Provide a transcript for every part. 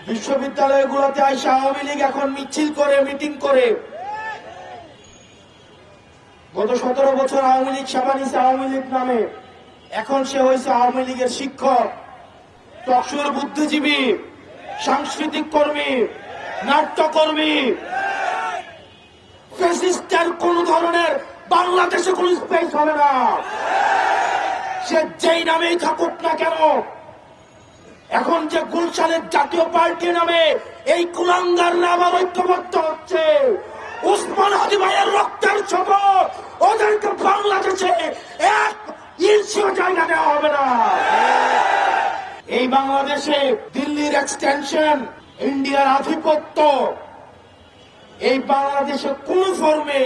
বিশ্ববিদ্যালয়গুলোতে আইসা আওয়ামী লীগ এখন মিছিল করে, মিটিং করে। গত 17 বছর আওয়ামী লীগ সেবা নিছে আওয়ামী লীগ নামে, এখন সে হয়েছে আওয়ামী লীগের শিক্ষক, টকশোর বুদ্ধিজীবী, সাংস্কৃতিক কর্মী, নাট্যকর্মী। ফ্যাসিস্টের কোন ধরনের বাংলাদেশে কোন স্পেস হবে না, সে যেই নামেই থাকুক না কেন। এখন যে গুলশানের জাতীয় পার্টি নামে এই কুলাঙ্গাররা আবার ঐক্যবদ্ধ হচ্ছে, ওসমান হাদি ভাইয়ের রক্তের শপথ, ওদেরকে বাংলাদেশে এক ইঞ্চিও জায়গা দেওয়া হবে না। এই বাংলাদেশে দিল্লির এক্সটেনশন, ইন্ডিয়ার আধিপত্য, এই বাংলাদেশে কোন ফর্মে,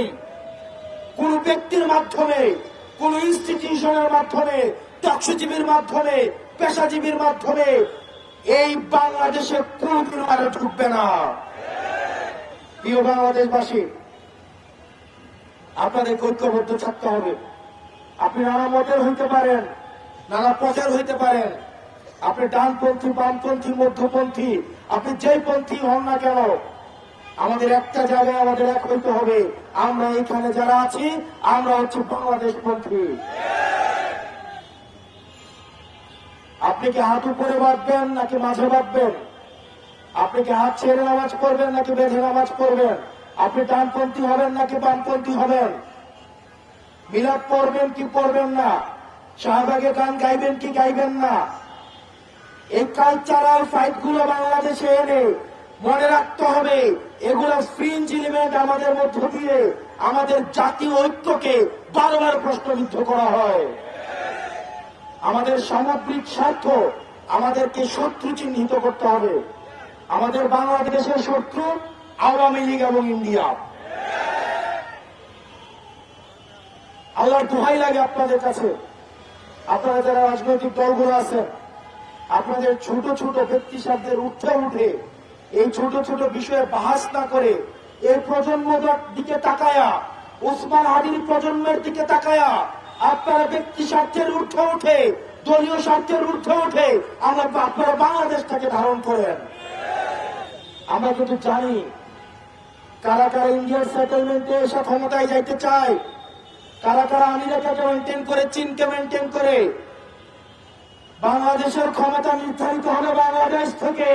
কোন ব্যক্তির মাধ্যমে, কোন ইনস্টিটিউশনের মাধ্যমে, টকশোজীবীর মাধ্যমে, পেশাজীবীর মাধ্যমে এই বাংলাদেশে কোনদিন আর ঢুকবে না। প্রিয় বাংলাদেশবাসী, আপনাদের ঐক্যবদ্ধ থাকতে হবে। আপনি নানা মতের হইতে পারেন, নানা প্রচার হইতে পারেন, আপনি ডানপন্থী, বামপন্থী, মধ্যপন্থী, আপনি যেই পন্থী হন না কেন, আমাদের একটা জায়গায় আমাদের এক হইতে হবে। আমরা এখানে যারা আছি, আমরা হচ্ছে বাংলাদেশ পন্থী। আপনি কি হাত উপরে বাঁধবেন নাকি মাঝে বাঁধবেন? আপনি কি হাত ছেড়ে নামাজ পড়বেন নাকি বেঁধে নামাজ পড়বেন? আপনি ডানপন্থী হবেন নাকি বামপন্থী হবেন? মিলাদ পড়বেন কি পড়বেন না? শাহবাগে গান গাইবেন কি গাইবেন না? এই কালচারাল ফাইট গুলো বাংলাদেশে এনে মনে রাখতে হবে, এগুলো ফ্রিঞ্জ এলিমেন্ট আমাদের মধ্য দিয়ে আমাদের জাতীয় ঐক্যকে বারবার প্রশ্নবিদ্ধ করা হয়। আমাদের সামগ্রিক স্বার্থ আমাদেরকে শত্রু চিহ্নিত করতে হবে। আমাদের বাংলাদেশের শত্রু আওয়ামী লীগ এবং ইন্ডিয়া। আল্লাহর দোহাই লাগে আপনাদের কাছে, আপনারা যারা রাজনৈতিক দলগুলো আছেন, আপনাদের ছোট ছোট ব্যক্তি স্বার্থের ঊর্ধ্বে উঠে এই ছোট ছোট বিষয়ে বাহাস না করে এই প্রজন্মের দিকে তাকায়া, ওসমান হাদির প্রজন্মের দিকে তাকায়া আপনারা ব্যক্তি স্বার্থের ঊর্ধ্বে উঠে, দলীয় স্বার্থের ঊর্ধ্বে উঠে আপনারা বাংলাদেশটাকে ধারণ করেন। আমরা কিন্তু জানি কারা কারা ইন্ডিয়ার সেটেলমেন্টে এসে ক্ষমতায় যাইতে চায়, কারা কারা আমেরিকাকে মেনটেন করে, চীনকে মেনটেন করে। বাংলাদেশের ক্ষমতা নির্ধারিত হবে বাংলাদেশ থেকে।